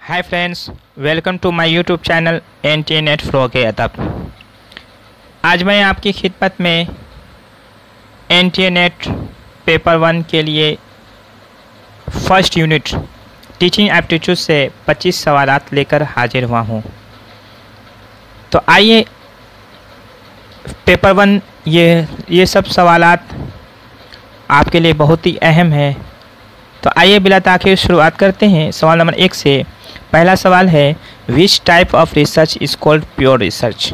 Hi friends, welcome to my YouTube channel NTA NET flow के अदब। आज मैं आपकी खिदमत में NTA नेट पेपर 1 के लिए फर्स्ट यूनिट टीचिंग एप्टीट्यूड से 25 सवालात लेकर हाजिर हुआ हूँ। तो आइए पेपर 1 ये सब सवालात आपके लिए बहुत ही अहम है। तो आइए बिला ताख़ीर शुरुआत करते हैं सवाल नंबर 1 से। पहला सवाल है विच type of research is called pure research.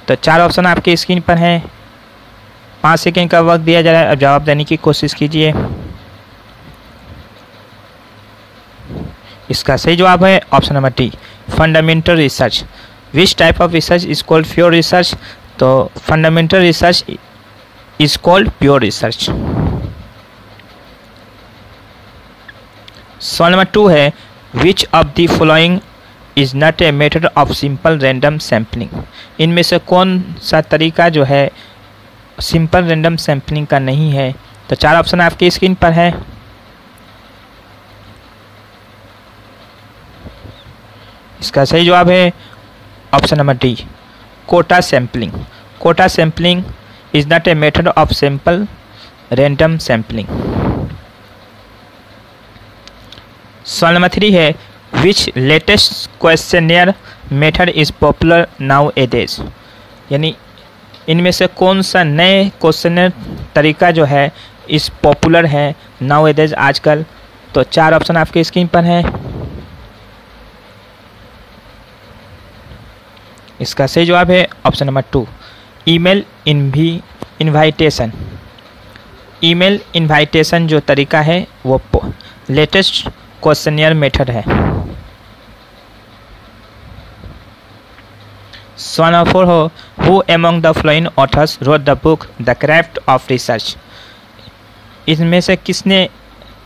तो 4 ऑप्शन आपके स्क्रीन पर हैं। 5 सेकेंड का वक्त दिया जा रहा है, अब जवाब देने की कोशिश कीजिए। इसका सही जवाब है option number D, fundamental research. Which type of research is called pure research. तो fundamental research is called pure research. सवाल नंबर 2 है which of the following is not a method of simple random sampling. इनमें से कौन सा तरीका जो है सिंपल रैंडम सैम्पलिंग का नहीं है। तो 4 ऑप्शन आपकी स्क्रीन पर है। इसका सही जवाब है option number D, quota sampling. Quota sampling is not a method of simple random sampling. सवाल नंबर 3 है which latest questionnaire method is popular nowadays. यानी इनमें से कौन सा नए क्वेश्चनियर तरीका जो है इस पॉपुलर है नाउ ए डेज आजकल। तो 4 ऑप्शन आपके स्क्रीन पर हैं। इसका सही जवाब है option number 2, email invitation. Email invitation जो तरीका है वो लेटेस्ट क्वेश्चनियर मेथड है। सवाल नंबर 4 हो who among the following authors wrote the book the craft of research. इसमें से किसने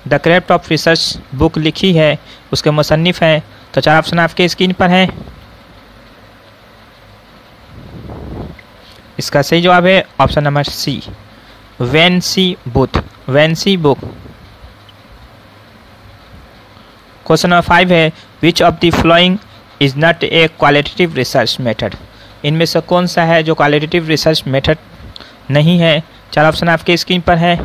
the craft of research book लिखी है, उसके मुसन्निफ हैं। तो 4 ऑप्शन आपके स्क्रीन पर हैं। इसका सही जवाब है option number C, vancy book. Vancy book. Question number 5 है which of the following is not a qualitative research method. इनमें से कौन सा है जो क्वालिटेटिव रिसर्च मेथड नहीं है। 4 ऑप्शन आपके स्क्रीन पर है।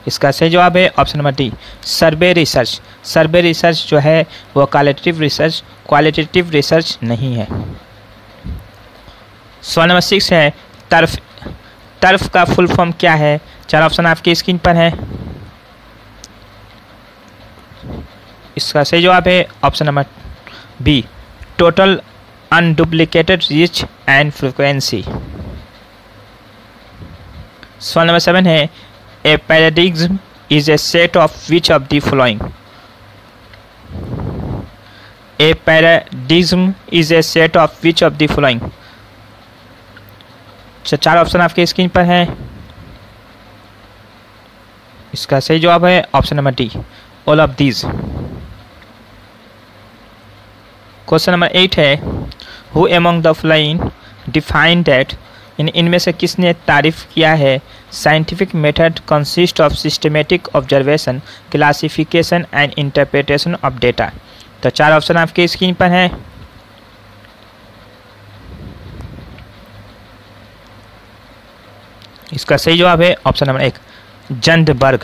इसका सही जवाब है ऑप्शन नंबर डी, सर्वे रिसर्च। सर्वे रिसर्च जो है वो क्वालिटेटिव रिसर्च नहीं है। सवाल नंबर 6 है टर्फ का फुल फॉर्म क्या है। 4 ऑप्शन आपकी स्क्रीन पर है। इसका सही जवाब है option number B, total unduplicated reach and frequency. सवाल नंबर 7 है a paradigm is a set of which of the following. A paradigm is a set of which of the following. 4 option आपके स्क्रीन पर हैं। इसका सही जवाब है option number D, all of these. Question number 8 है who among the following define that. इनमें से किसने तारीफ किया है scientific method consist of systematic observation classification and interpretation of data. तो 4 ऑप्शन आपके स्क्रीन पर हैं। इसका सही जवाब है ऑप्शन नंबर 1, जंडबर्ग।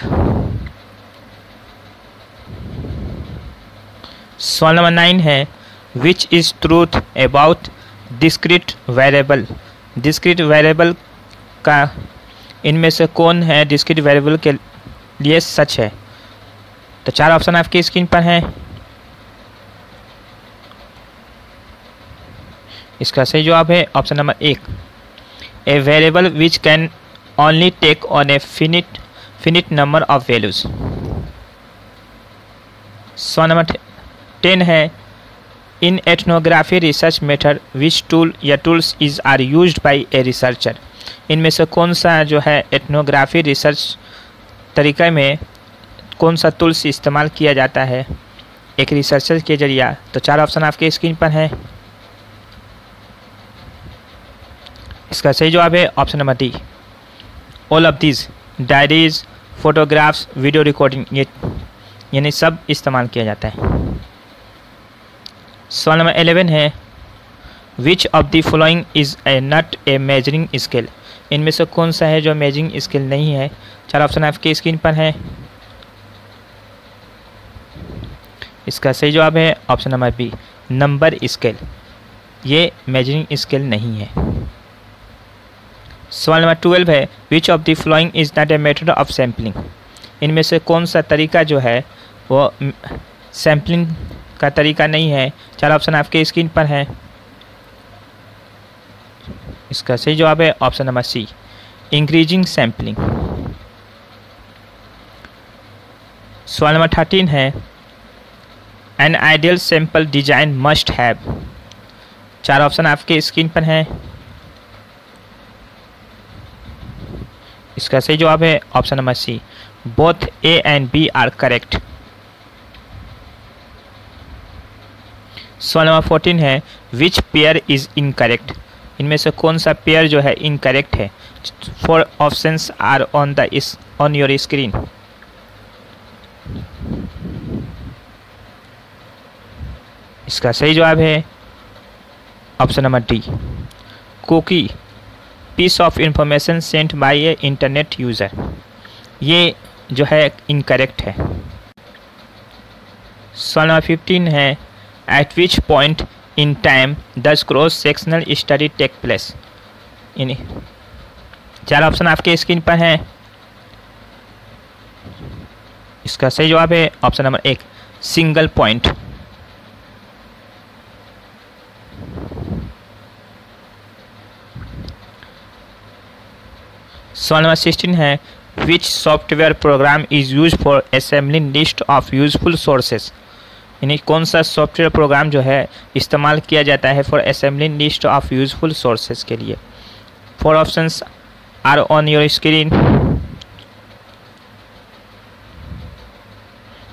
सवाल नंबर 9 है which is truth about discrete variable. Discrete variable का इनमें से कौन है डिस्क्रीट वेरिएबल के लिए सच है। तो 4 ऑप्शन आपकी स्क्रीन पर हैं। इसका सही जवाब है option number 1, a variable which can only take on a finite number of values. सवाल नंबर 10 है in ethnography research method which tool या tools is are used by a researcher. इनमें से कौन सा जो है एथनोग्राफी रिसर्च तरीके में कौन सा टूल्स इस्तेमाल किया जाता है एक रिसर्चर के जरिए। तो 4 ऑप्शन आपके स्क्रीन पर हैं। इसका सही जवाब है option number D, all of these. Diaries, photographs, video recording, यानी सब इस्तेमाल किया जाता है। सवाल नंबर 11 है which of the following is a not a measuring scale. इनमें से कौन सा है जो मेजरिंग स्केल नहीं है। 4 ऑप्शन आपके स्क्रीन पर है। इसका सही जवाब है option number B, number scale. ये मेजरिंग स्केल नहीं है। सवाल नंबर 12 है which of the following is not a method of sampling. इनमें से कौन सा तरीका जो है वो सैम्पलिंग का तरीका नहीं है। 4 ऑप्शन आपके स्क्रीन पर है। इसका सही जवाब है option number C, increasing sampling. सवाल नंबर 13 है an ideal sample design must have. 4 option आपके स्क्रीन पर हैं। इसका सही जवाब है option number C, both A and B are correct. सवाल नंबर 14 है विच पेयर इज इनकरेक्ट। इनमें से कौन सा पेयर जो है इनकरेक्ट है। 4 options are on your screen. इसका सही जवाब है option number D, cookie piece of information sent by a internet user. ये जो है इनकरेक्ट है। सवाल नंबर 15 है at which point in time the cross sectional study take place. यानी 4 ऑप्शन आपके स्क्रीन पर हैं। इसका सही जवाब है ऑप्शन नंबर 1, सिंगल पॉइंट। सवाल नंबर 16 है विच software program is use for assembling list of useful sources. यानी कौन सा सॉफ्टवेयर प्रोग्राम जो है इस्तेमाल किया जाता है for assembling list of useful sources के लिए। 4 options are on your screen.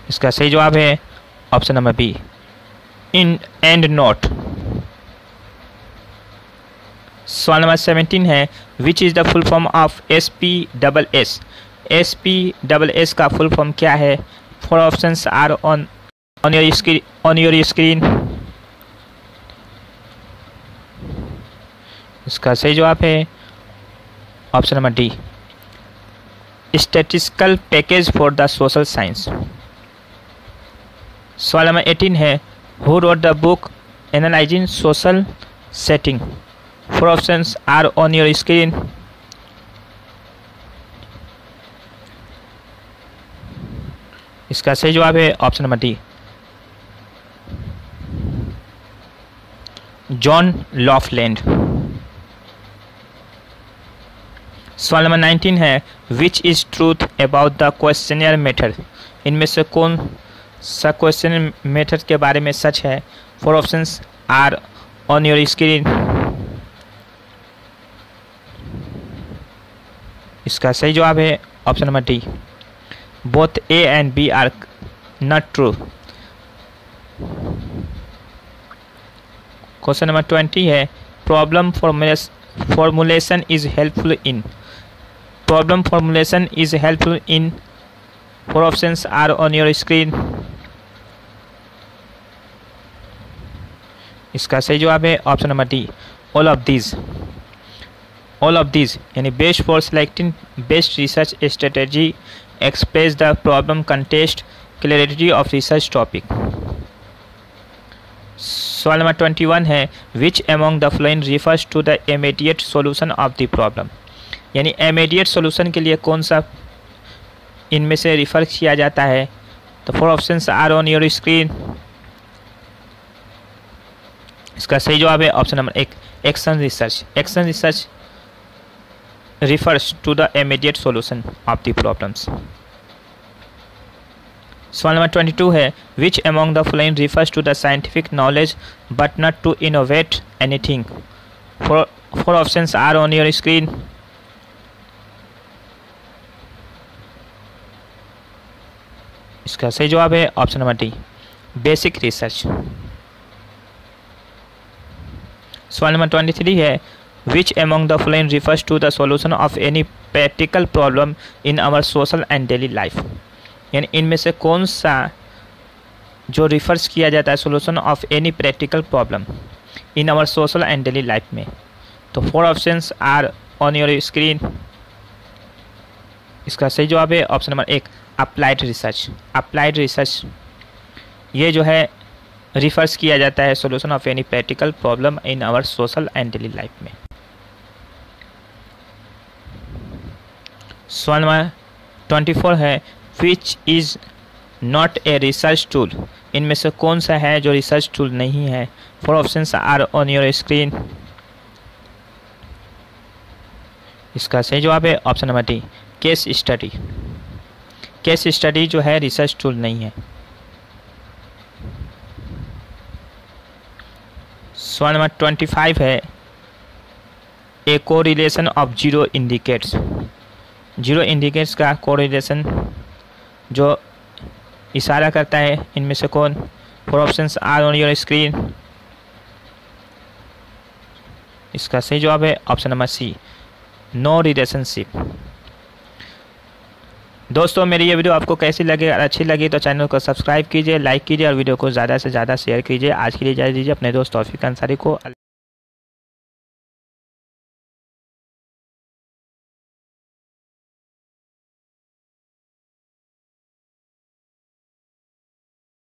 इसका सही जवाब है option number B, in EndNote. सवाल नंबर 17 है which is the full form of SPSS। SPSS का फुल फॉर्म क्या है। 4 options are on your screen. इसका सही जवाब है option number D, statistical package for the social science. सवाल नंबर 18 है who wrote the book analyzing social setting. 4 options are on your screen. इसका सही जवाब है option number D, John Lofland. सवाल नंबर 19 है which is truth about the questionnaire method. इनमें से कौन सा क्वेश्चन मेथड के बारे में सच है। 4 options are on your screen. इसका सही जवाब है option number D, both A and B are not true. Question number 20 है problem formulation is helpful in. Problem formulation is helpful in. 4 options are on your screen. इसका सही जवाब है option number D, all of these. All of these यानी best for selecting best research strategy, express the problem contest, clarity of research topic. सवाल number 21 है which among the following refers to the immediate solution of the problem. यानी immediate solution के लिए कौन सा इनमें से रिफर किया जाता है। तो 4 options are on your screen. इसका सही जवाब है option number 1, action research. Action research refers to the immediate solution of the problems. सवाल नंबर 22 है which among the following refers to the scientific knowledge but not to innovate anything. 4 options are on your screen. इसका सही जवाब है option number D, basic research. सवाल number 23 है which among the following refers to the solution of any practical problem in our social and daily life. यानी इनमें से कौन सा जो रिफर्स किया जाता है solution of any practical problem in our social and daily life में। तो 4 options are on your screen. इसका सही जवाब है option number 1 applied research. Applied research ये जो है रिफर्स किया जाता है solution of any practical problem in our social and daily life में। सवाल नंबर 24 है which is not a research tool. इनमें से कौन सा है जो रिसर्च टूल नहीं है। 4 options are on your screen. इसका सही जवाब है option number D case study. Case study जो है रिसर्च टूल नहीं है। सवाल नंबर 25 है a correlation of zero indicates. Zero indicates का कोरिलेशन जो इशारा करता है इनमें से कौन। 4 options are on your screen. इसका सही जवाब है option number C no relationship. दोस्तों मेरी ये वीडियो आपको कैसी लगी, अगर अच्छी लगी तो चैनल को सब्सक्राइब कीजिए, लाइक कीजिए और वीडियो को ज़्यादा से ज़्यादा शेयर कीजिए। आज के लिए इजाज़त दीजिए अपने दोस्त तौफीक अंसारी को।